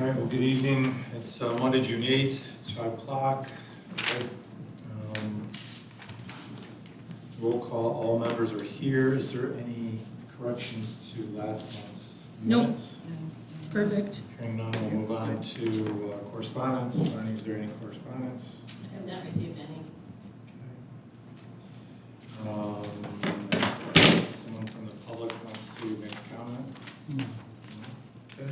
All right, well, good evening. It's Monday, June 8th. It's 5 o'clock. Okay. Roll call, all members are here. Is there any corrections to last month's Nope. minutes? Perfect. Hearing none, we'll move on to correspondence. Barney, is there any correspondence? I have not received any. Someone from the public wants to make a comment? Okay.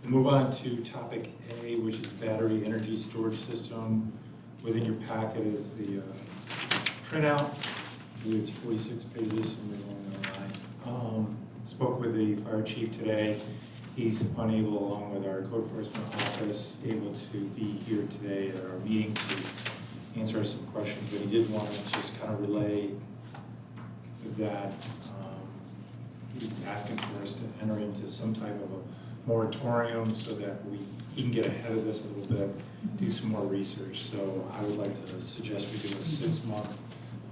We'll move on to topic A, which is battery energy storage system. Within your packet is the printout. I believe it's 46 pages, and we're going online. Spoke with the fire chief today. He's unable, along with our code enforcement office, able to be here today at our meeting to answer some questions, but he did want to just kind of relay that he's asking for us to enter into some type of a moratorium so that he can get ahead of this a little bit, do some more research. So I would like to suggest we do a 6-month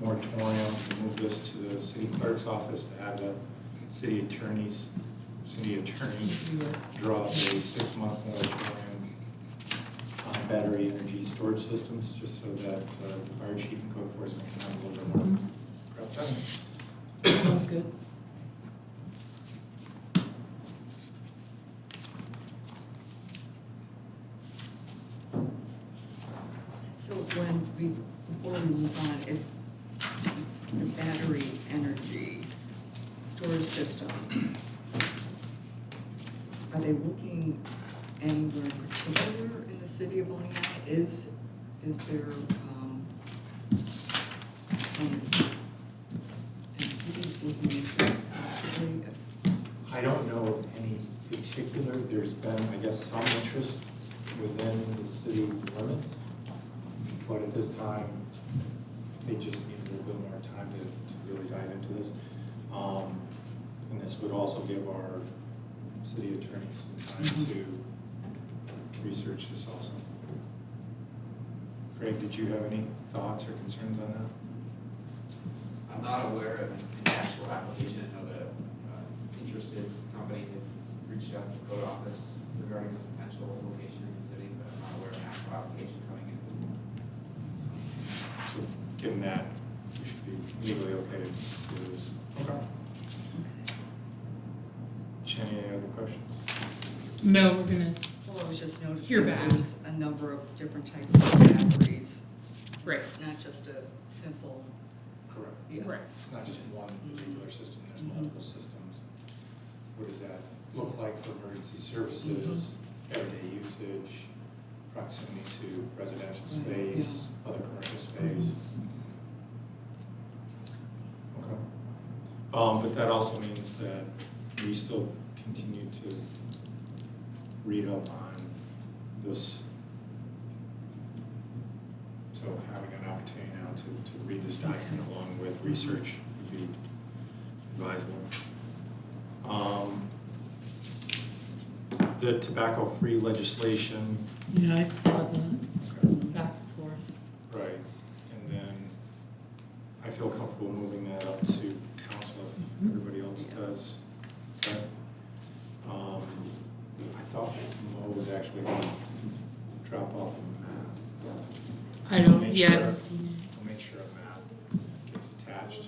moratorium, to move this to the city clerk's office to have the city attorney draw up a 6-month moratorium on battery energy storage systems, just so that the fire chief and code enforcement can have a little bit more prep time. Sounds good. So before we move on, is the battery energy storage system, are they looking anywhere in particular in the city of Oneonta? Is there some entity looking into possibly? I don't know of any particular. There's been, I guess, some interest within the city limits, but at this time, they just need a little bit more time to really dive into this. And this would also give our city attorneys some time to research this also. Greg, did you have any thoughts or concerns on that? I'm not aware of an actual application. I know that interested company has reached out to the code office regarding a potential location in the city, but I'm not aware of an actual application coming in. So given that, we should be legally okay to do this. Okay. Jenny, any other questions? No, we're gonna, Well, I was just Hear noticing back. there's a number of different types of batteries. right, It's not just a simple, Correct. yeah. right. It's not just one particular system, there's Mhm. multiple systems. What does that look like for emergency services, everyday usage, proximity to residential Right, space, other commercial space? Okay. But that also means that we still continue to read up on this. So having an opportunity now to read this document along with research would be advisable. The tobacco-free legislation, Yeah, I saw that okay, back and forth. right, and then I feel comfortable moving that up to council if everybody else does. Okay. I thought Mo was actually going to drop off a map. I don't, Make yeah, I sure- haven't seen I'll make sure a map gets attached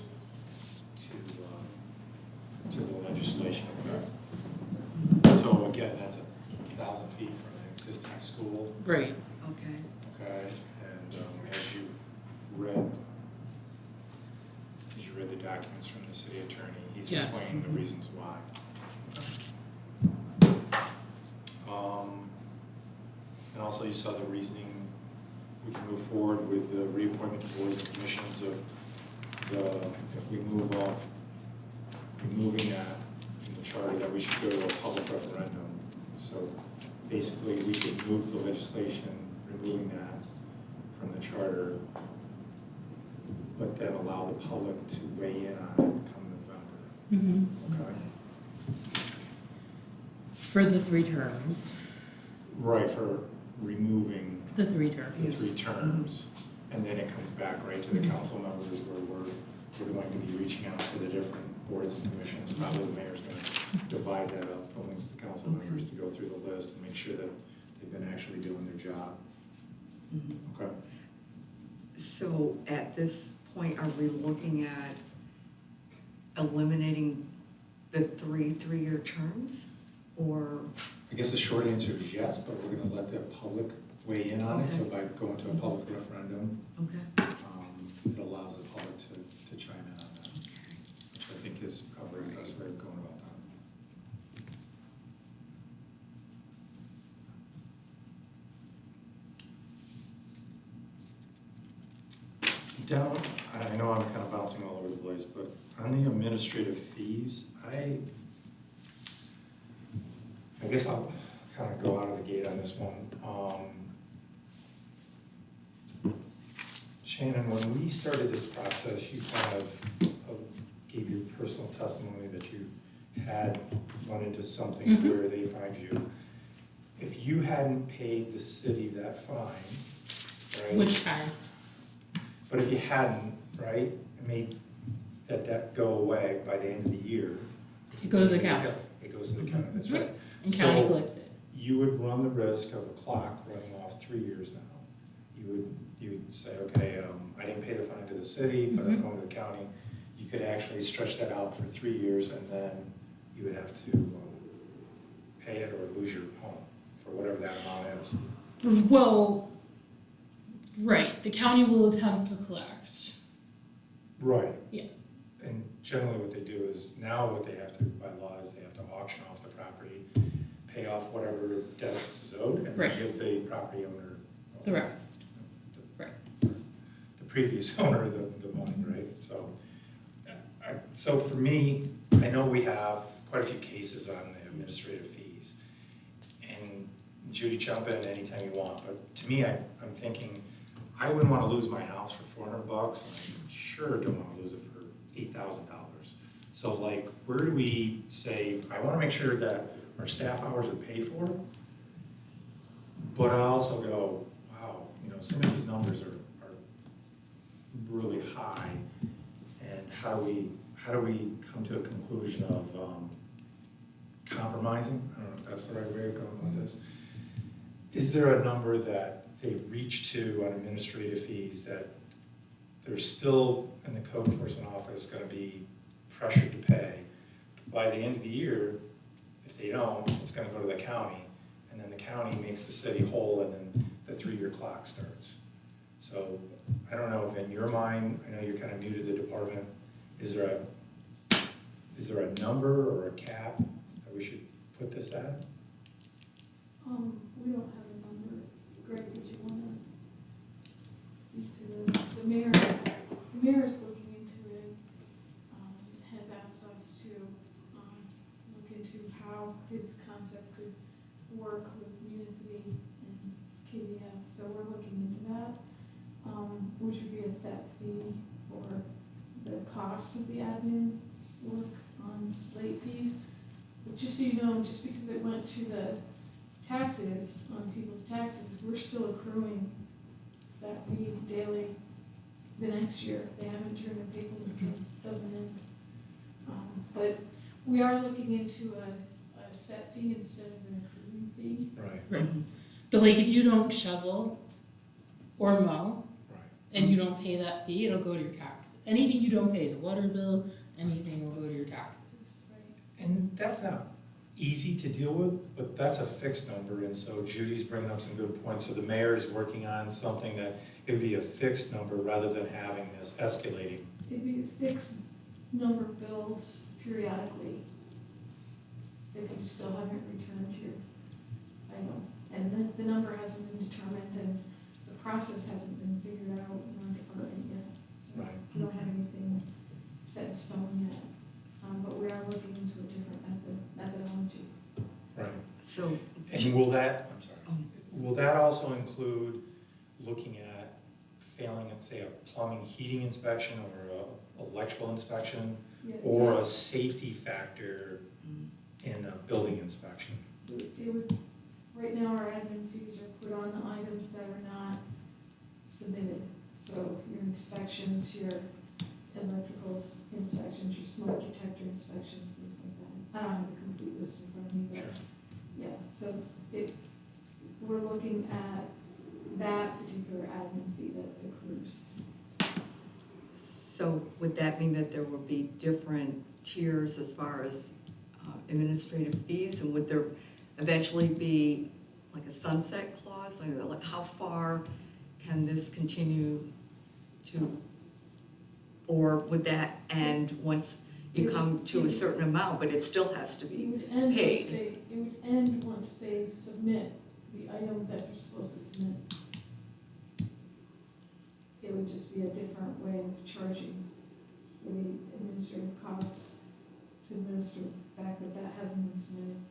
to the legislation. So again, that's 1,000 feet from an existing school, it. Right, Okay. okay? And as you read the documents from the city attorney, he's Yeah. explaining the reasons why. And also you saw the reasoning, we can move forward with the reappointment to boards and commissions of if we move off, removing that in the charter, that we should go to a public referendum. So basically, we could move the legislation, removing that from the charter, but then allow the public to weigh in on it come November. Okay? for the 3 terms, Right, for removing the 3 terms. the 3 terms, and then it comes back right to the council members where we're going to be reaching out to the different boards and commissions. Probably the mayor's going to divide that up amongst the council council members to go through the list and make sure that they've been actually doing their job. Mhm. Okay. So at this point, are we looking at eliminating the three-year terms? Or, I guess the short answer is yes, but we're gonna let the public weigh in on it, so Okay. by going to a public referendum, okay, it allows the public to chime in on that, which I think is probably the best way of going about that. Down, I know I'm kind of bouncing all over the place, but on the administrative fees, I guess I'll kind of go out of the gate on this one. Shannon, when we started this process, you kind of gave your personal testimony that you had run into something Mhm. where they fined you. If you hadn't paid the city that fine, right? Which time? But if you hadn't, right, and made that debt go away by the end of the year. It goes to county. It goes to the county, that's right. And county So- collects it. You would run the risk of a clock running off 3 years now. You would say, okay, I didn't pay the fine to the city, but I'm Mhm. going to the county. You could actually stretch that out for 3 years, and then you would have to pay it or lose your home for whatever that amount is. Well, right, the county will attempt to collect. Right. Yeah. And generally what they do is, now what they have to, by law, is they have to auction off the property, pay off whatever debt is owed, and Right. then give the property owner. The rest. the- Right. The previous owner the money, right? So for me, I know we have quite a few cases on the administrative fees. And Judy, jump in anytime you want, but to me, I'm thinking, I wouldn't want to lose my house for $400, and I sure don't want to lose it for $8,000. So like, where do we say, I want to make sure that our staff hours are paid for, but I also go, wow, some of these numbers are really high, and how do we come to a conclusion of compromising? I don't know if that's the right way of going about this. Is there a number that they reach to on administrative fees that they're still, in the code enforcement office, going to be pressured to pay? By the end of the year, if they don't, it's going to go to the county, and then the county makes the city whole, and then the 3-year clock starts. So I don't know if in your mind, I know you're kind of new to the department, is there a number or a cap that we should put this at? We don't have a number. Greg, did you wanna speak to the mayor is looking into it, has asked us to, look into how his concept could work with Municity and KBS, so we're looking into that, which would be a set fee for the cost of the admin work on late fees. But just so you know, just because it went to the taxes, on people's taxes, we're still accruing that fee daily the next year. They haven't turned the paperwork in, doesn't end. But we are looking into a set fee instead of an accruing fee. Right, Right. But like, if you don't shovel or mow, right. and you don't pay that fee, it'll go to your taxes. Anything you don't pay, the water bill, anything will go to your taxes. And that's not easy to deal with, but that's a fixed number, and so Judy's bringing up some good points. So the mayor is working on something that it would be a fixed number rather than having this escalating. It'd be a fixed number of bills periodically if you still haven't returned your item. And the number hasn't been determined and the process hasn't been figured out in our department yet. So Right. we don't have anything set in stone yet. But we are looking into a different methodology. Right. so, And will that, I'm sorry, will that also include looking at failing at, say, a plumbing heating inspection or a electrical inspection, Yeah, or a safety factor in a building inspection? It would, right now our admin fees are put on the items that are not submitted. So your inspections, your electrical inspections, your smoke detector inspections, things like that. I don't have the complete list in front of me, but So we're looking at that particular admin fee that accrues. So would that mean that there will be different tiers as far as administrative fees? And would there eventually be like a sunset clause? Like how far can this continue to, or would that end once you come to a certain amount, but it still has to It be would end paid? it would end once they submit the item that they're supposed to submit. It would just be a different way of charging the administrative costs to administer the fact that that hasn't been submitted.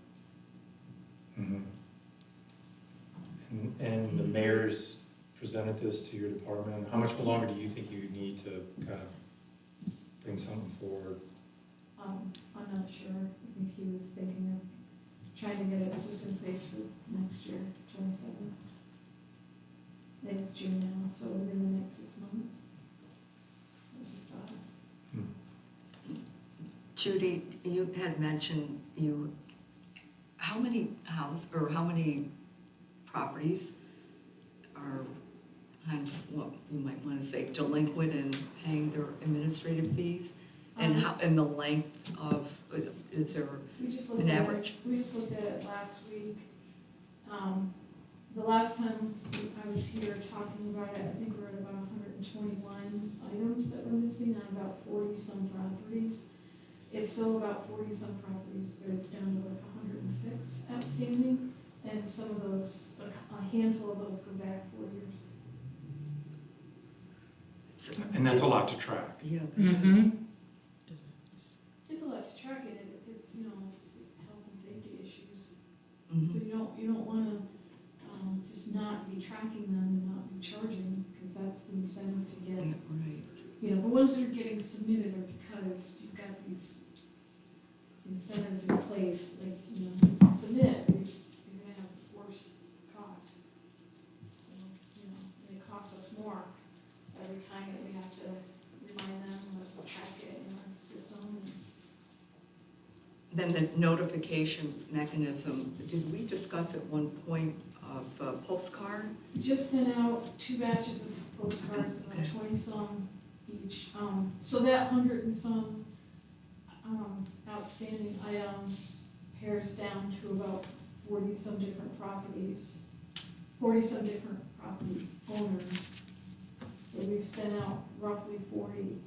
And the mayor's presented this to your department. How much longer do you think you need to kind of bring something forward? I'm not sure. I think he was thinking of trying to get it in place for next year, 27. I think it's June now, so within the next 6 months. This is thought. Judy, you had mentioned how many properties are kind of what you might want to say delinquent in paying their administrative fees? And and the length of, is there We just looked an at average? We just looked at it last week. The last time I was here talking about it, I think we were at about 121 items that were missing on about 40-some properties. It's still about 40-some properties, but it's down to like 106 outstanding. And some of those, a handful of those go back 4 years. And that's a lot to track. Yeah. Mm-hmm. It's a lot to track it. It's, health and safety issues. Mhm. So you don't want to just not be tracking them and not be charging, because that's the incentive to Yeah, get, right. the ones that are getting submitted are because you've got these incentives in place, like, submit, you're gonna have worse costs. So, and it costs us more every time that we have to remind them or track it in our system. Then the notification mechanism, did we discuss at one point of a postcard? We just sent out 2 batches of postcards, about Okay. 20-some each. So that 100 and some outstanding items pares down to about 40-some different properties, 40-some different property owners. So we've sent out roughly 40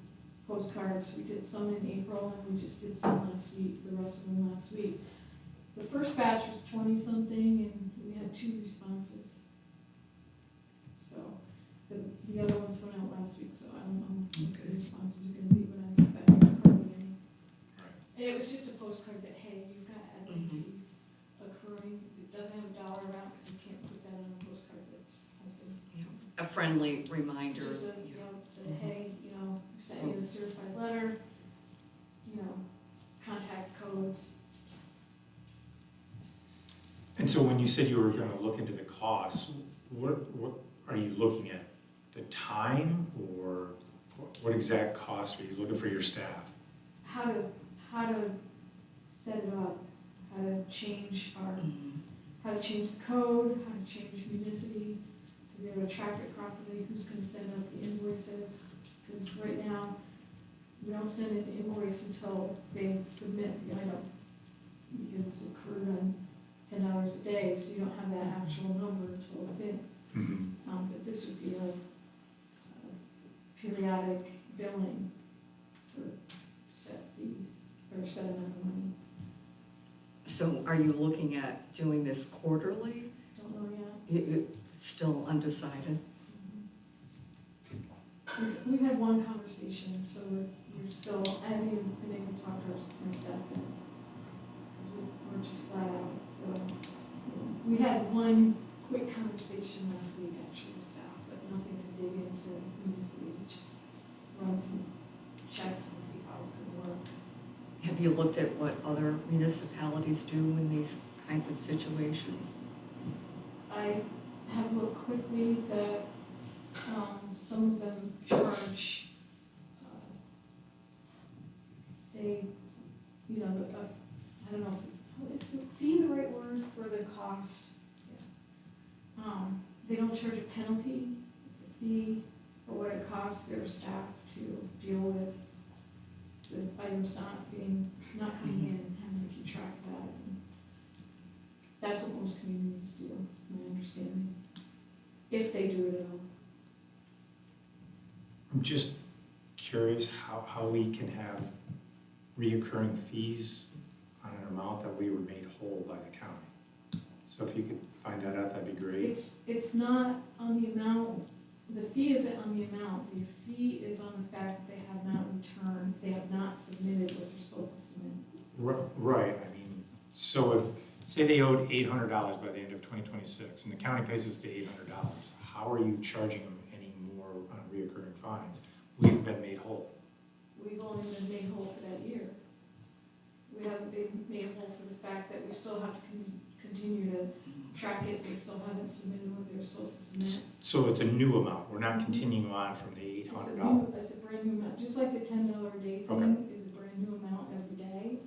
postcards. We did some in April, and we just did some last week, the rest of them last week. The first batch was 20-something, and we had 2 responses. So the other ones went out last week, so I don't know what the responses are gonna be, but I'm expecting hardly any. And it was just a postcard that, hey, you've got admin fees accruing. It doesn't have a dollar amount, because you can't put that on a postcard that's open. A friendly reminder. Just a, hey, we sent you the certified letter, contact codes. And so when you said you were going to look into the costs, what are you looking at? The time, or what exact costs are you looking for your staff? How to set it up, how to change how to change the code, how to change Municity, to be able to track it properly, who's gonna send out the invoices. Because right now, we don't send an invoice until they submit the item, because it's accrued on $10 a day, so you don't have that actual number until it's in. But this would be a periodic billing for set fees, or set amount of money. So are you looking at doing this quarterly? Don't know yet. You're still undecided? We've had one conversation, so we're still, I haven't even been able to talk to our staff yet. 'Cause we're just flat out, so. We had one quick conversation last week, actually, with staff, but nothing to dig into Municity, just run some checks and see how it's gonna work. Have you looked at what other municipalities do in these kinds of situations? I have looked quickly that, some of them charge, I don't know if it's, is the fee the right word for the cost cost, they don't charge a penalty, it's a fee for what it costs their staff to deal with the items not coming in, and having to keep track of that. And that's what most communities do, is my understanding, if they do it at all. I'm just curious how we can have reoccurring fees on an amount that we were made whole by the county. So if you could find that out, that'd be great. It's not on the amount, the fee isn't on the amount, the fee is on the fact that they have not returned, they have not submitted what they're supposed to submit. Right, I mean, so if, say they owed $800 by the end of 2026, and the county pays us the $800, how are you charging them any more on reoccurring fines? We've been made whole. We've only been made whole for that year. We haven't been made whole for the fact that we still have to continue to track it, they still haven't submitted what they're supposed to submit. So it's a new amount, we're not continuing on from the It's $800. it's a brand new amount, just like the $10 a day thing is a brand new amount every day.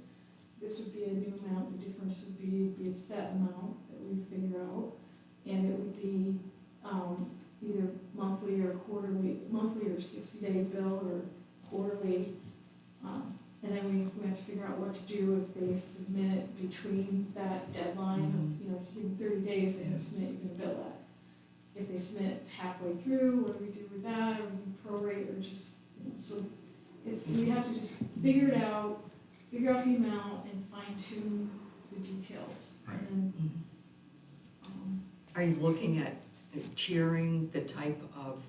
This would be a new amount, the difference would be a set amount that we figure out, and it would be, either monthly or quarterly, monthly or 60-day bill or quarterly. And then we have to figure out what to do if they submit between that deadline, of, if you give them 30 days, they have to submit, you're gonna bill that. If they submit halfway through, what do we do with that, or we prorate, or just, so it's, we have to just figure it out, figure out the amount, and fine tune the details. Right. And then, Are you looking at tiering the type of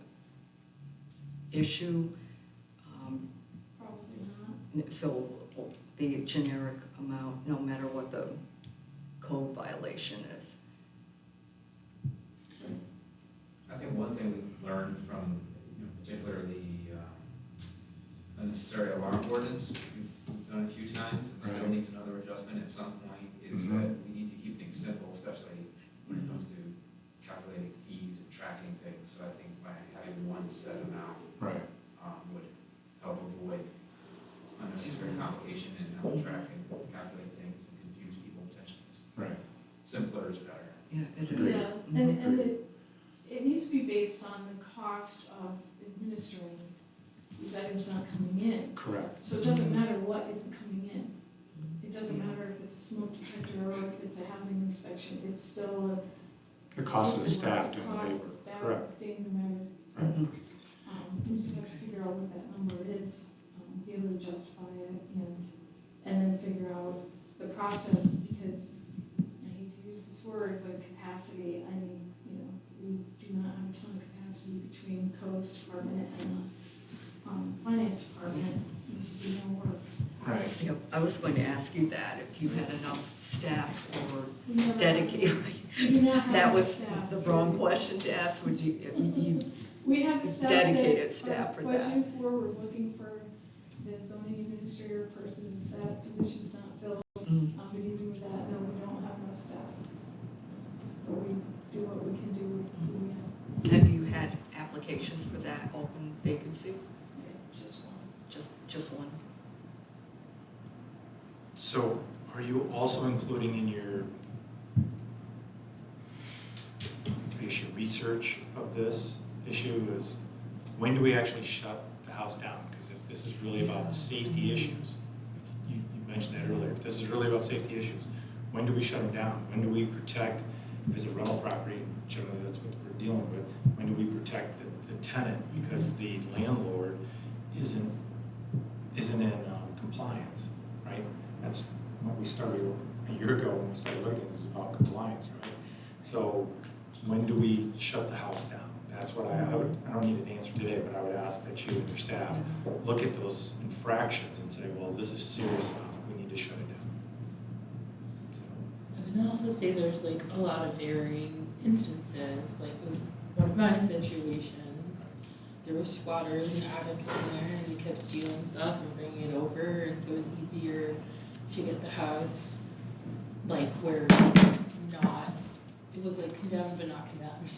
issue? probably not. So the generic amount, no matter what the code violation is? I think one thing we've learned from, particularly unnecessary alarm ordinance, we've done a few times, and still Right. needs another adjustment at some point, is Mhm. that we need to keep things simple, especially when it comes to calculating fees and tracking things. So I think by having one set amount Right. would help avoid unnecessary complication in how we track and calculate things and confuse people potentially. Right. Simpler is better. Yeah, it Agreed. is. Yeah, and it needs to be based on the cost of administering these items not coming in. Correct. So it doesn't matter what isn't coming in. It doesn't matter if it's a smoke detector or if it's a housing inspection, it's still The cost of the a staff doing the cost labor. of staff, Correct. staying no matter. So, Mhm. we just have to figure out what that number is, be able to justify it, and then figure out the process, because I hate to use this word, but capacity, I mean, we do not have a ton of capacity between codes department and finance department, needs to be more work. Right. Yep, I was going to ask you that, if you had enough staff or We never have- dedicated, We do not have that enough was staff. the wrong question to ask, would you, We have the staff dedicated that staff are for that. budgeting for, we're looking for the zoning administrator person, that position's not filled. mm, But even with that, no, we don't have enough staff. But we do what we can do with who we have. have you had applications for that open vacancy? Just one. Just one? So are you also including in your, I guess, your research of this issue is, when do we actually shut the house down? Because if this is really about safety issues, you mentioned that earlier, if this is really about safety issues, when do we shut them down? When do we protect, if it's a rental property, generally that's what we're dealing with, when do we protect the tenant? Because the landlord isn't in compliance, right? That's what we started a year ago when we started looking, this is about compliance, right? So when do we shut the house down? That's what I don't need an answer today, but I would ask that you and your staff look at those infractions and say, well, this is serious enough, we need to shut it down. So, I would also say there's like a lot of varying instances, like with one of my situations, there were squatters and addicts in there and they kept stealing stuff and bringing it over, and so it was easier to get the house like where it was not, it was like condemned but not condemned.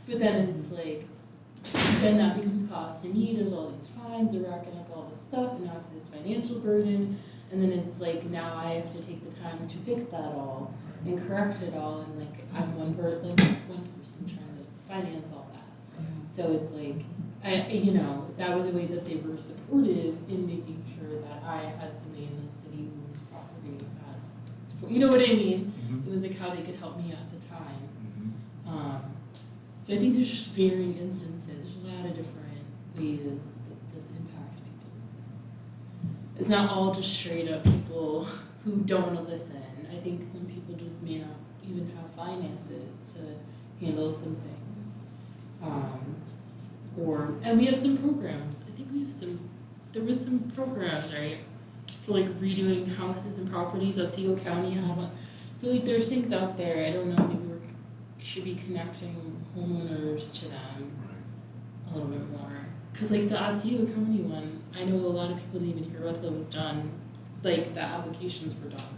But then it's like, then that becomes cost to need of all these fines, they're racking up all this stuff, and now I have this financial burden, and then it's like, now I have to take the time to fix that all. and correct it all, and like, I'm one person trying to finance all that. So it's like, that was a way that they were supportive in making sure that I had somebody in the city who was property that, you know what I mean? It was like how they could help me at the time. So I think there's just varying instances, there's a lot of different ways that this impacts people. It's not all just straight up people who don't want to listen. I think some people just may not even have finances to handle some things. And we have some programs. I think there was some programs, right? For like redoing houses and properties. Otsego County had one. So like there's things out there. I don't know, maybe we should be connecting homeowners to them a little bit more. Cause like the Otsego County one, I know a lot of people didn't even hear about till it was done. Like the applications were done.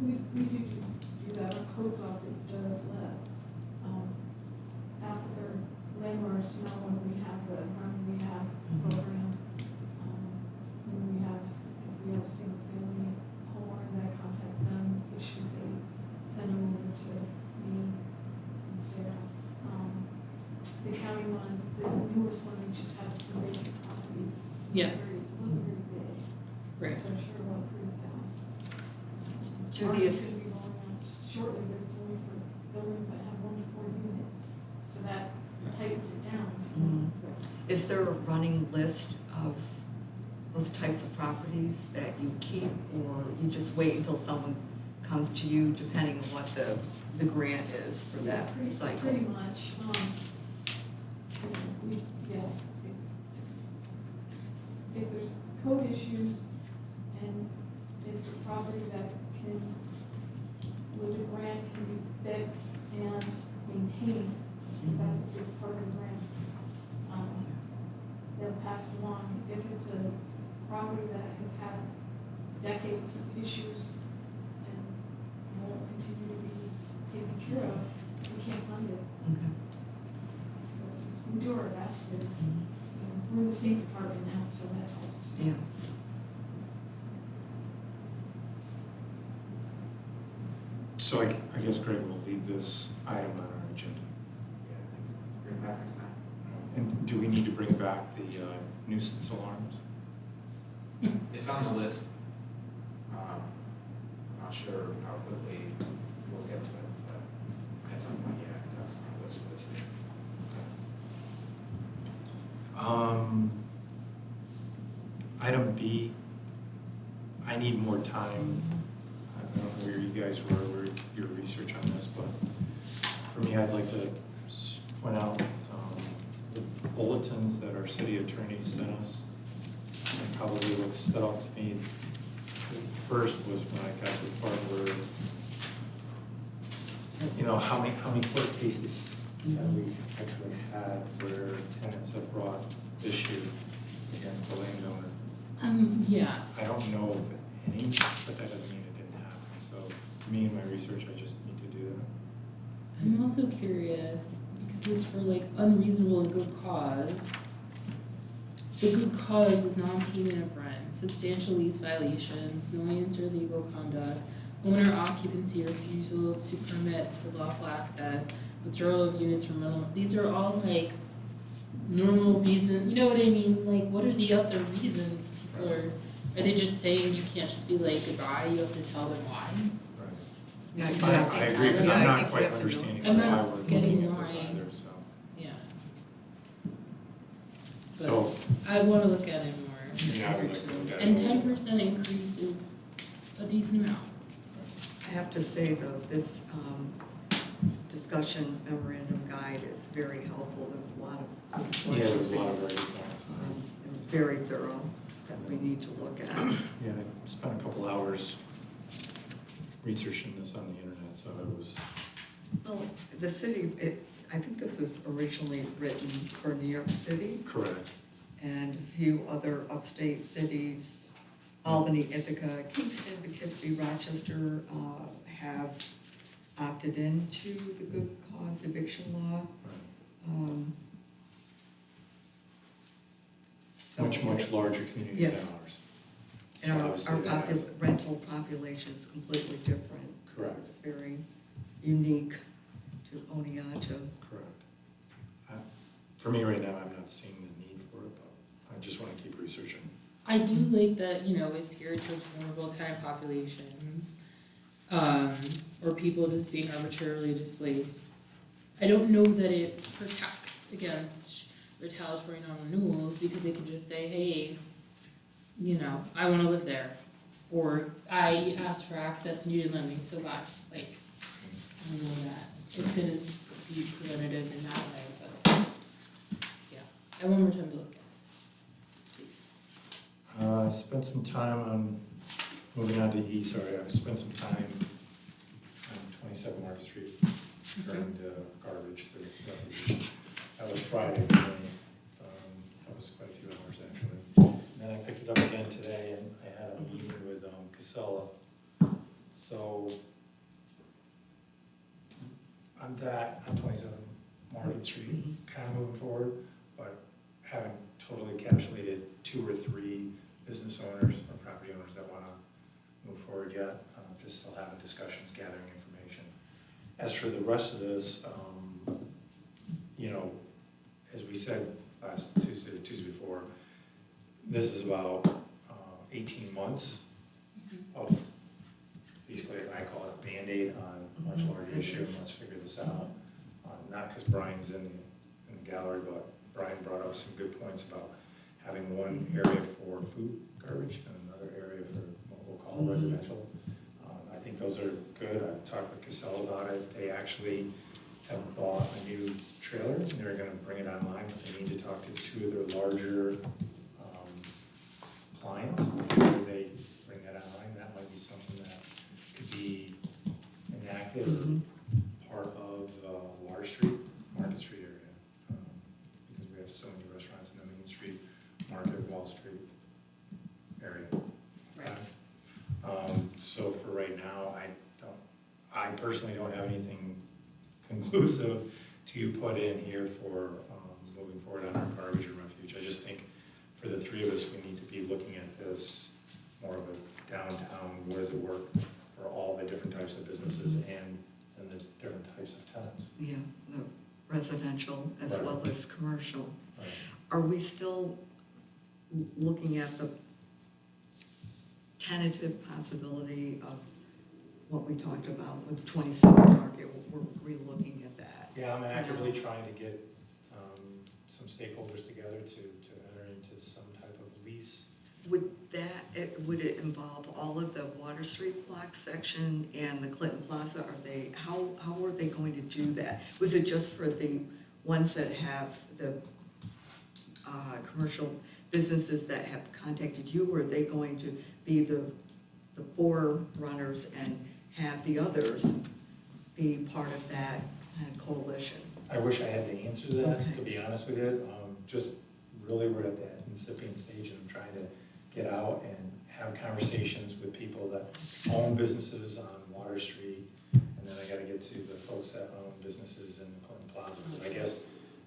We do that, our codes office does let, after landlords know when we have the run rehab program. When we have single family homeowner that contacts them, issues, they send them over to me and Sarah. The county one, the newest one, we just had for vacant properties. Yeah. It wasn't very big. Right. So I'm sure we'll approve those. Judy, Ours is gonna be rolling out shortly, but it's only for buildings that have 1 to 4 units, so that tightens it down. Is there a running list of those types of properties that you keep, or you just wait until someone comes to you, depending on what the grant is for that cycle? Pretty much, if there's code issues and it's a property that can, with the grant, can be fixed and maintained, because that's a big part of the grant, they'll pass it along. If it's a property that has had decades of issues and won't continue to be taken care of, we can't fund it. Okay. We do our best, but we're in the same department now, so that helps. Yeah. So I guess, Greg, we'll leave this item on our agenda. Yeah, bring it back next time. And do we need to bring back the nuisance alarms? It's on the list. I'm not sure how quickly we'll get to it, but at some point, yeah, because that's on the list for this year. Item B, I need more time. I don't know where you guys were, your research on this, but for me, I'd like to point out the bulletins that our city attorney sent us. And probably what stood out to me first was when I got to the part where, how many court cases have we actually had where tenants have brought issue against the landowner? Yeah. I don't know of any, but that doesn't mean it didn't happen. So me and my research, I just need to do that. I'm also curious, because it's for like unreasonable and good cause. The good cause is non-payment of rent, substantial lease violations, annoyance or legal conduct, owner occupancy refusal to permit to lawful access, withdrawal of units from rental. These are all like normal reasons, you know what I mean? Like, what are the other reasons people are they just saying you can't just be like goodbye, you have to tell them why? Yeah, I agree, because yeah, I'm I not think you quite have to know. understanding I'm why not we're getting looking at this why. either, so. Yeah. So, I wanna look at it more. yeah, I would like to look at it. And 10% increase is a decent amount. I have to say though, this discussion memorandum guide is very helpful. There's a lot of good Yeah, there's points, a lot of very good points. and very thorough that we need to look at. Yeah, I spent a couple hours researching this on the internet, so it was, Well, the city, I think this was originally written for New York City correct. and a few other upstate cities, Albany, Ithaca, Kingston, Poughkeepsie, Rochester, have opted into the good cause eviction law. So- Much larger communities Yes. than ours. And So our obviously that- rental population is completely different. Correct. It's very unique to Oneonta. Correct. For me right now, I'm not seeing the need for it, but I just want to keep researching. I do like that, you know, it's geared towards vulnerable kind of populations, or people just being arbitrarily displaced. I don't know that it protects against retaliatory non-renewals, because they can just say, hey, you know, I wanna live there, or I asked for access and you didn't let me, so bye, like, I don't know that, it's gonna be preventative in that way, but, yeah, I want more time to look at it, please. Spent some time on, moving on to E, sorry, I spent some time on 27 Market Street, turning garbage to refuse. That was Friday for me. That was quite a few hours actually. And then I picked it up again today and I had a meeting with Casella. So on that, on 27 Market Street, kind of moving forward, but haven't totally encapsulated 2 or 3 business owners or property owners that want to move forward yet. Just still having discussions, gathering information. As for the rest of this, you know, as we said last Tuesday, the Tuesday before, this is about 18 months of basically, I call it Band-Aid on a much larger issue, and let's figure this out. Not because Brian's in the gallery, but Brian brought up some good points about having one area for food garbage and another area for what we'll call residential. I think those are good. I've talked with Casella about it. They actually have bought a new trailer, and they're gonna bring it online, but they need to talk to 2 of their larger clients before they bring that online. That might be something that could be enacted or part of Water Street, Market Street area, because we have so many restaurants in the Main Street, Market, Wall Street area. So for right now, I personally don't have anything conclusive to put in here for moving forward on our garbage or refuge. I just think for the 3 of us, we need to be looking at this more of a downtown, what does it work for all the different types of businesses and the different types of tenants. Yeah, the residential as Right. well as commercial. Right. Are we still looking at the tentative possibility of what we talked about with 27 Market? We're re-looking at that. Yeah, I'm actively trying to get some stakeholders together to enter into some type of lease. Would it involve all of the Water Street block section and the Clinton Plaza? How are they going to do that? Was it just for the ones that have the commercial businesses that have contacted you, or are they going to be the forerunners and have the others be part of that kind of coalition? I wish I had the answer to that, Okay. to be honest with you. Just really, we're at that incipient stage, and I'm trying to get out and have conversations with people that own businesses on Water Street, and then I gotta get to the folks that own businesses in the Clinton Plaza. I guess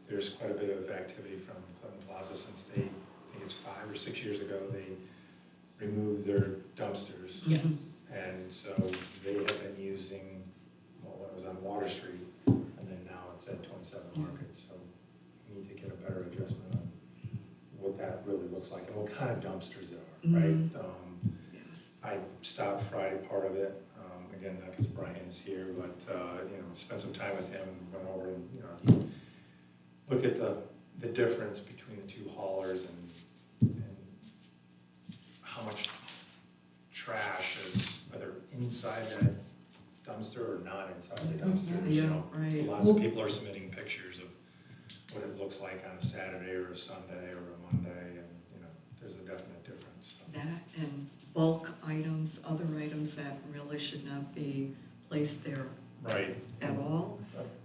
there's quite a bit of activity from Clinton Plaza since I think it's 5 or 6 years ago, they removed their dumpsters. Yes. And so they have been using, well, when it was on Water Street, and then now it's at 27 Market, so we need to get a better adjustment on what that really looks like and what kind of dumpsters there are, right? Yes. I stopped Friday, part of it, again, not because Brian is here, but, you know, spent some time with him and went over and, you know, look at the difference between the 2 haulers and how much trash is, whether inside that dumpster or not inside the dumpster. You Yeah, know, right. lots of people are submitting pictures of what it looks like on a Saturday or a Sunday or a Monday, and, you know, there's a definite difference. That and bulk items, other items that really should not be placed there Right. at all.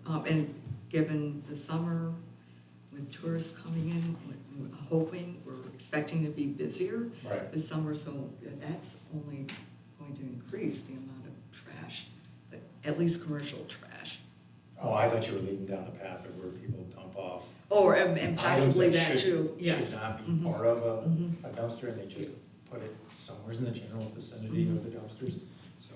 And given the summer, with tourists coming in, we're expecting to be busier Right. this summer, so that's only going to increase the amount of trash, but at least commercial trash. Oh, I thought you were leading down the path of where people dump off Or, and possibly items that too, should yes. not be Mhm. part of Mhm. a dumpster, and they just put it somewhere in the general vicinity of the dumpsters. So,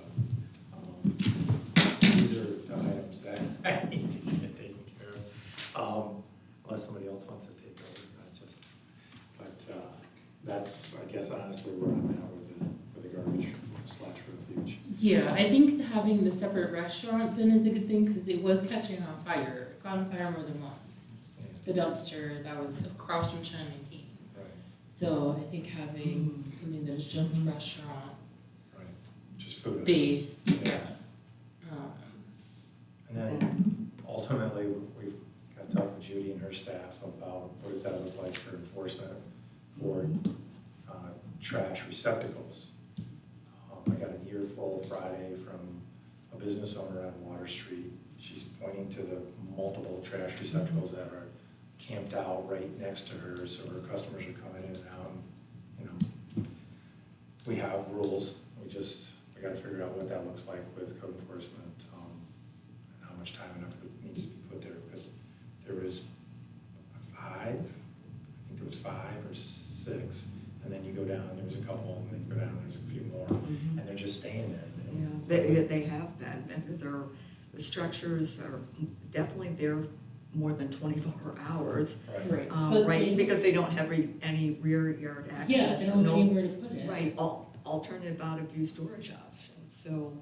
Yeah, I think having the separate restaurant then is a good thing, because it was catching on fire. It caught on fire more than once. The dumpster that was across from China King. Right, So I think having something that's just restaurant right, just food. based, Yeah. yeah. Um, And then ultimately, we've got to talk with Judy and her staff about what does that look like for enforcement for trash receptacles. I got an earful Friday from a business owner on Water Street. She's pointing to the multiple trash receptacles that are camped out right next to her, so her customers are coming in and out. And, you know, we have rules, we gotta figure out what that looks like with code enforcement, and how much time and effort needs to be put there, because there was I think there was 5 or 6, and then you go down, there was a couple, and then you go down, there's a few more, and they're just staying there. Yeah, they have been, and the structures are definitely there more than 24 hours. Right. But Right, they- because they don't have any rear yard access. Yeah, they don't have no- anywhere to put it. Right, alternative out of view storage options, so.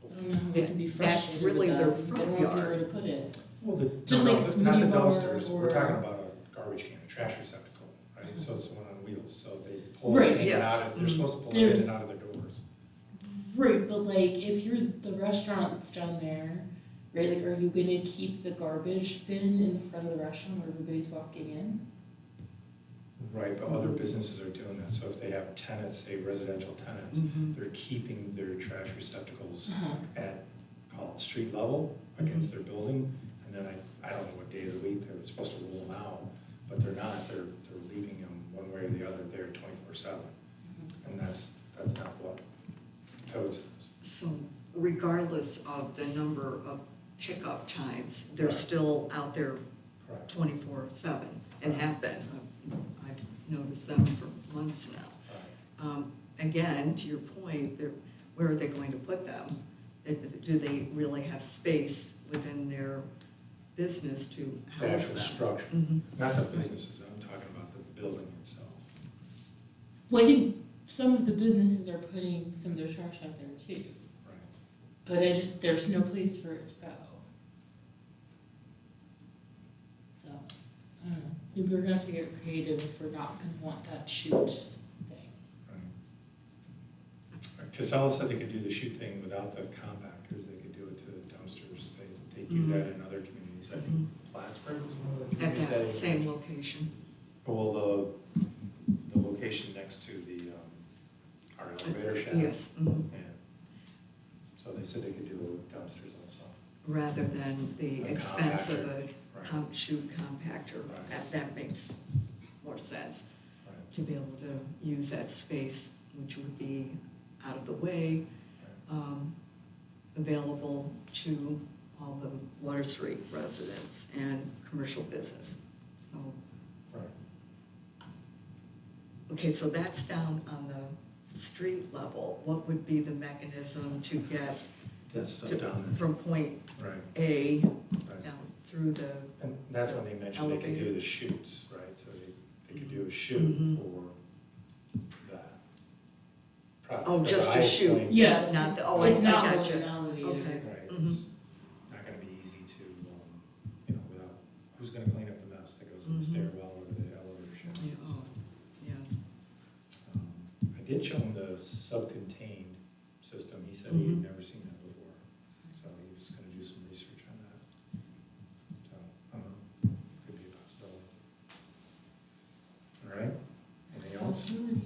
I don't know how we can be That's frustrated really with their them. They front don't have yard. anywhere to put it. Well, Just no, like not the smoothie bar dumpsters, we're or- talking about a garbage can, a trash receptacle, right? So it's one on wheels, so they pull Right, it in and yes. out, they're supposed to pull it in There's- and out of their doors. Right, but like, if you're the restaurant that's down there, right, like, are you gonna keep the garbage bin in the front of the restaurant where everybody's walking in? Right, but other businesses are doing that, so if they have tenants, say residential tenants, they're keeping their trash receptacles at, call it street level against their building, and then I don't know what day of the week they're supposed to roll them out, but they're not, they're leaving them one way or the other there 24/7. And that's not what code says. So regardless of the number of pickup times, they're Right. still out there Correct. 24/7 and Right. have been. I've noticed them for months now. Right. Again, to your point, where are they going to put them? Do they really have space within their business to The house actual them? structure, Mhm. not the businesses, I'm talking about the building itself. Well, I think some of the businesses are putting some of their trash out there too, Right. but there's no place for it to go. So, I don't know, maybe we're gonna have to get creative if we're not gonna want that shoot thing. Right. Casella said they could do the shoot thing without the compactors, they could do it to the dumpsters, they do that in other communities, I think Plattsburgh was one of the At communities that same location. Well, the location next to our elevator shaft. Yes, mhm. Yeah. So they said they could do it with dumpsters also. Rather than the A expense of compactor, a right. chute compactor. Right. That makes more sense, Right. to be able to use that space, which would be out of the way, available to all the Water Street residents and commercial business. So, Right. okay, so that's down on the street level. What would be the mechanism to get That stuff to- down from point there. Right. A Right. down through the, And that's when they mentioned they could do Elevator. the shoots, right? So they could do a shoot Mhm. for that. product. Oh, Because just I a shoot. explained- Yeah, not the, it's not I really gotcha. an elevator. Okay. Right, Mhm. it's not gonna be easy to, without, who's gonna clean up the mess that goes in the Mhm. stairwell or the elevator shaft? Yeah, oh, yes. I did show him the sub-contained system, he said he'd Mhm. never seen that before, so he was gonna do some research on that. So, I don't know, could be a possibility. All right, anything else? Absolutely.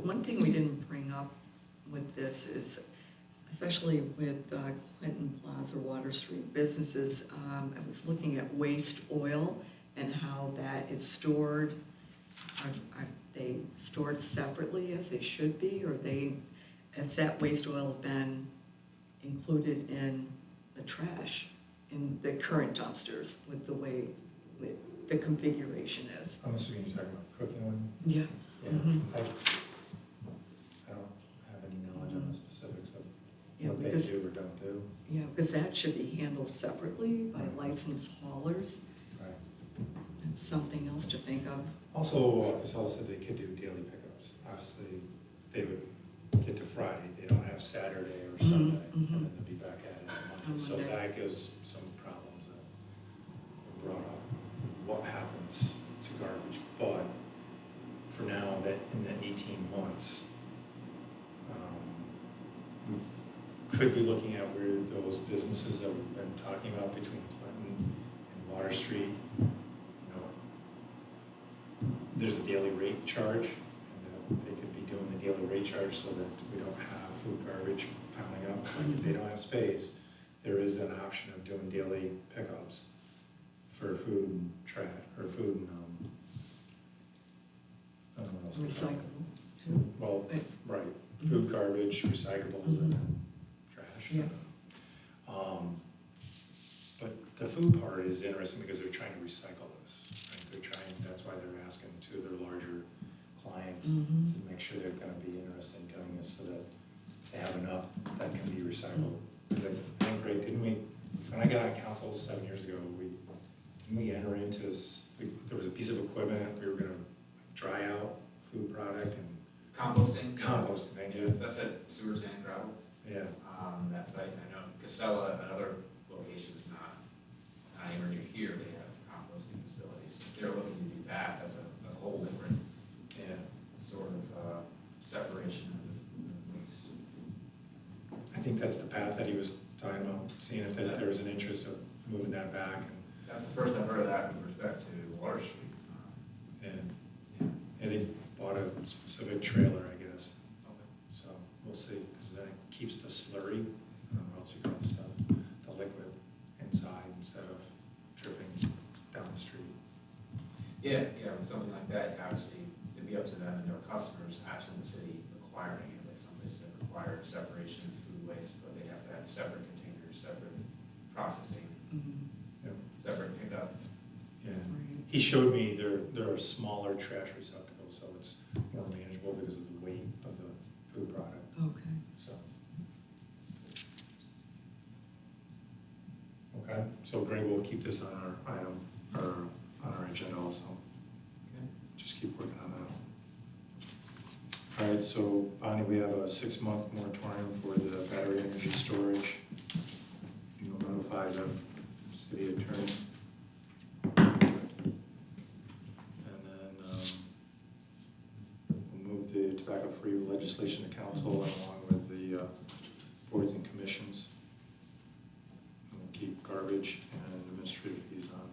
One thing we didn't bring up with this is, especially with Clinton Plaza, Water Street businesses, I was looking at waste oil and how that is stored. Are they stored separately as they should be, or has that waste oil been included in the trash in the current dumpsters with the way the configuration is? I'm assuming you're talking about cooking one? Yeah. Yeah, Mhm. I don't have any knowledge on the specifics of Yeah, what they because- do or don't do. Yeah, because that should be handled separately by licensed haulers. Right. That's something else to think of. Also, Casella said they could do daily pickups. Obviously, they would get to Friday, they don't have Saturday or Mhm, Sunday, and mhm. then they'll be back at it on Monday. So Monday. that gives some problems that were brought up, what happens to garbage, but for now, that in the 18 months, we could be looking at where those businesses that we've been talking about between Clinton and Water Street, you know, there's a daily rate charge, and they could be doing the daily rate charge so that we don't have food garbage piling up. Like if they don't have space, there is an option of doing daily pickups for food and trash, or food and, I don't know what else. we call it. Recyclable too. Well, Right. right, food, garbage, recyclables, and then trash. Yeah. But the food part is interesting because they're trying to recycle this, right? They're trying, that's why they're asking to their larger clients Mhm. to make sure they're gonna be interested in doing this so that they have enough that can be recycled. 'Cause I think, Greg, didn't we, when I got on council 7 years ago, didn't we enter into this, there was a piece of equipment, we were gonna dry out food product and Composting. compost, thank you. That's at Sewer Sand Gravel. Yeah, That site, I know Casella, another location is not anywhere near here, they have composting facilities. If they're looking to do that, that's a whole different yeah. sort of separation of waste. I think that's the path that he was talking about, seeing if there was an interest of moving that back and That's the first I've heard of that with respect to Water Street. And, Yeah. and they bought a specific trailer, I guess, Okay. so we'll see, because then it keeps the slurry, I don't know what else you call the stuff, the liquid inside instead of dripping down the street. Yeah, with something like that, obviously, it'd be up to them and their customers, actually the city requiring it, like some places that require separation of food waste, but they'd have to have separate containers, separate processing, Mhm. Yep. separate pickup. Yeah, Right. he showed me there are smaller trash receptacles, so it's more manageable because of the weight of the food product, Okay. so. Okay, so Greg will keep this on our item, or on our agenda also. Okay. Just keep working on that. All right, so Bonnie, we have a 6-month moratorium for the battery energy storage. You'll notify the city attorney. And then we'll move the tobacco-free legislation to council along with the boards and commissions. And we'll keep garbage and administrative fees on.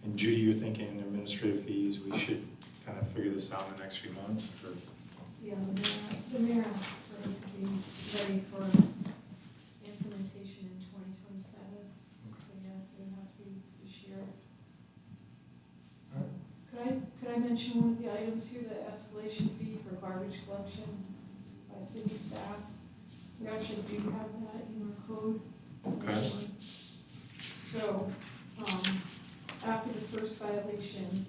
And Judy, you're thinking administrative fees, we should kind of figure this out in the next few months, or? Yeah, the mayor asked for it to be ready for implementation in 2027. So yeah, it would have to be this year. Could I mention one of the items here, the escalation fee for garbage collection by city staff? We actually do have that in our code. Okay. So, after the first violation,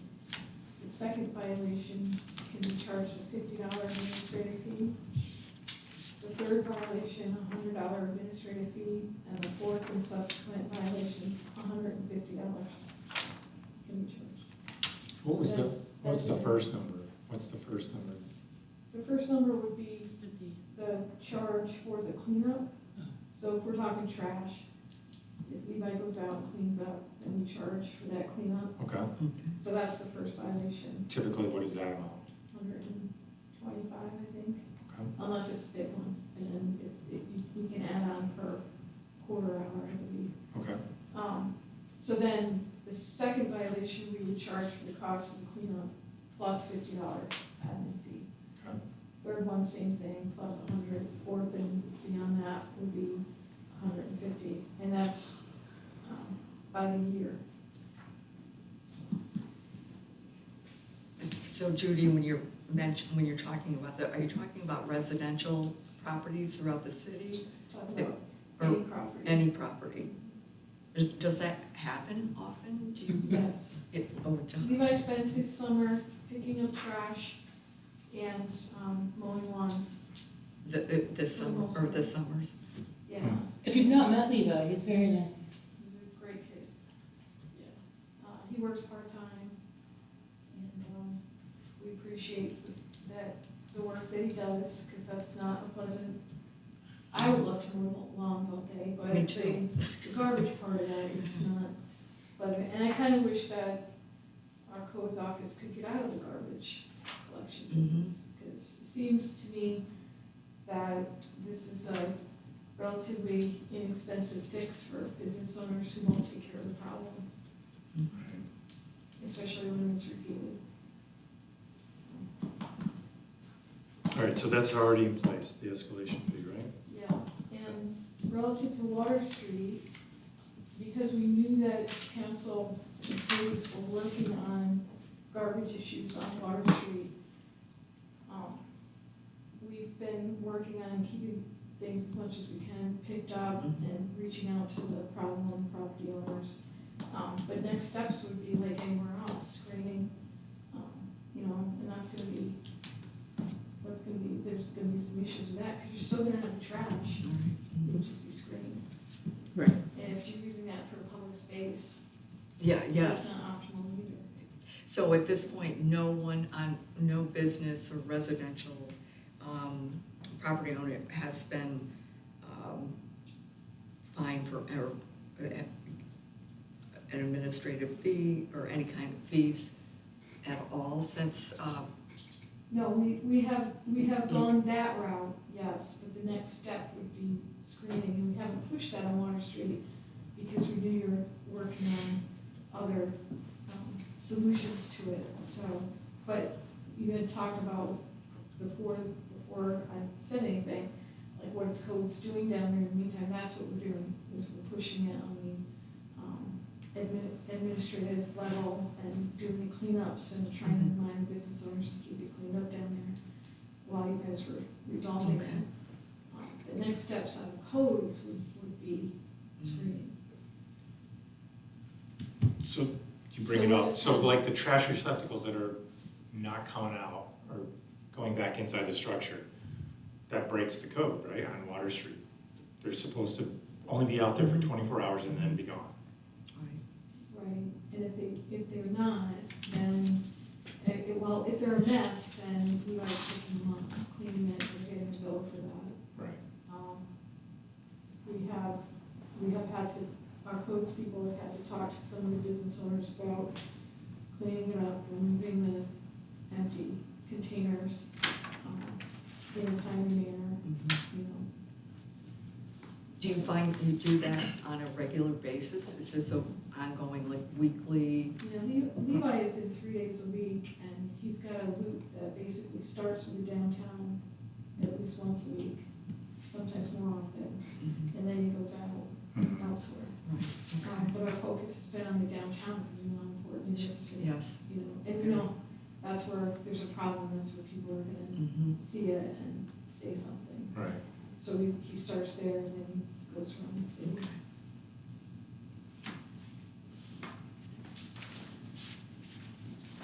the second violation can be charged a $50 administrative fee. The third violation, a $100 administrative fee, and the fourth and subsequent violations, $150 can be charged. What was the, That's- what's the that's it. first number? What's the first number? The first number would be 50. the charge for the cleanup. So if we're talking trash, if Levi goes out and cleans up, then we charge for that cleanup. Okay, Okay. So that's the first violation, typically, what is that amount? 125, I think, Okay, unless it's a big one. And then we can add on per quarter hour, I believe. okay, So then the second violation, we would charge for the cost of the cleanup plus $50 admin fee. okay. Third one, same thing, plus 100. Fourth and beyond that would be 150, and that's by the year. So Judy, when you're talking about are you talking about residential properties throughout the city? Talk Yeah. about Or any property. Any property? Does that happen often? Do you? Yes. Oh, it does. Levi spends his summer picking up trash and mowing lawns. The summer, or the summers? Yeah, If you've not met Levi, he's very nice. he's a great kid. Yeah. He works part-time, and we appreciate that, the work that he does, because that's not a pleasant, I would love to mow lawns all day, but Me too. the garbage part of that is not pleasant. And I kind of wish that our codes office could get out of the garbage collection business, because it seems to me that this is a relatively inexpensive fix for business owners who won't take care of the problem, especially when it's repeated. All right, so that's already in place, the escalation fee, right? Yeah, and relative to Water Street, because we knew that council employees were working on garbage issues on Water Street, we've been working on keeping things as much as we can picked up and reaching out to the problem property owners. But next steps would be like anywhere else, screening, you know, and that's gonna be, there's gonna be some issues with that, because you're still gonna have the trash, it would just be screened. Right. And if you're using that for public space, Yeah, that's yes. not optimal either. So at this point, no business or residential property owner has been fined for, or an administrative fee or any kind of fees at all since, No, we have gone that route, yes, but the next step would be screening, and we haven't pushed that on Water Street because we knew you were working on other solutions to it, so, but you had talked about before I said anything, like what is codes doing down there in the meantime, that's what we're doing, is we're pushing it on the administrative level and doing the cleanups and trying to remind business owners to keep it cleaned up down there while you guys were resolving Okay. it. The next steps on codes would be screening. So you bring it up, so like the trash receptacles that are not coming out or going back inside the structure, that breaks the code, right, on Water Street. They're supposed to only be out there for 24 hours and then be gone. right, Right, and if they're not, then, well, if they're a mess, then we are picking them up, cleaning it, and getting a bill for that. Right. We have had to, our codes people have had to talk to some of the business owners about cleaning it up, removing the empty containers, in a timely manner, you know. Do you find you do that on a regular basis? Is this a ongoing, like weekly? Yeah, Levi is in 3 days a week, and he's got a loop that basically starts with the downtown at least once a week, sometimes more often, and then he goes out elsewhere. Right. But our focus has been on the downtown, because we know how important it is to, Yes. you know, and we know that's where there's a problem, that's where people are gonna see it and say something. Right. So he starts there, and then he goes around the city.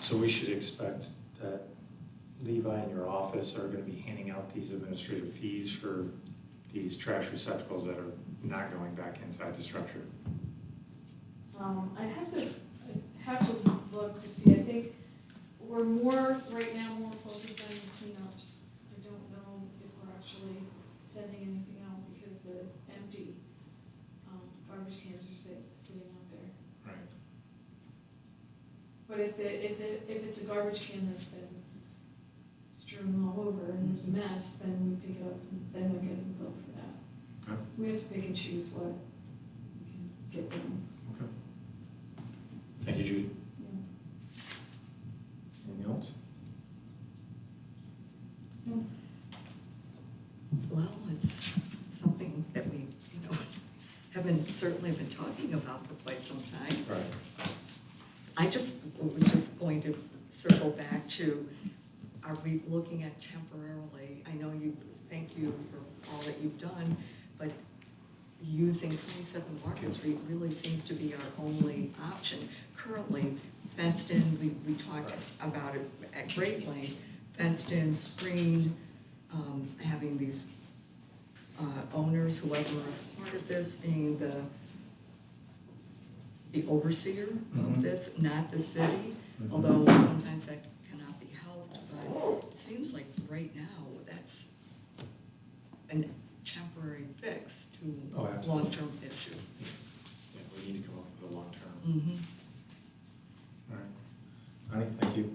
So we should expect that Levi and your office are gonna be handing out these administrative fees for these trash receptacles that are not going back inside the structure. I'd have to look to see, I think we're right now more focused on the cleanups. I don't know if we're actually sending anything out, because the empty, garbage cans are sitting out there. Right. But if it's a garbage can that's been strewn all over and there's a mess, then we pick it up, and then we're getting billed for that. Okay. We have to pick and choose what we can get done, Okay. Thank you, Judy. yeah. Anything else? No. Well, it's something that we, certainly been talking about for quite some time. Right. I was just going to circle back to, are we looking at temporarily, I know thank you for all that you've done, but using 27 Market Street really seems to be our only option. Currently, fenced in, we talked about it at great length, fenced in, screened, having these owners, whoever is part of this, being the overseer of this, not the city, although sometimes that cannot be helped, but it seems like right now, that's an temporary fix to Oh, a absolutely. long-term issue. Yeah, we need to come up with a long-term. Mm-hmm. All right. Ani, thank you.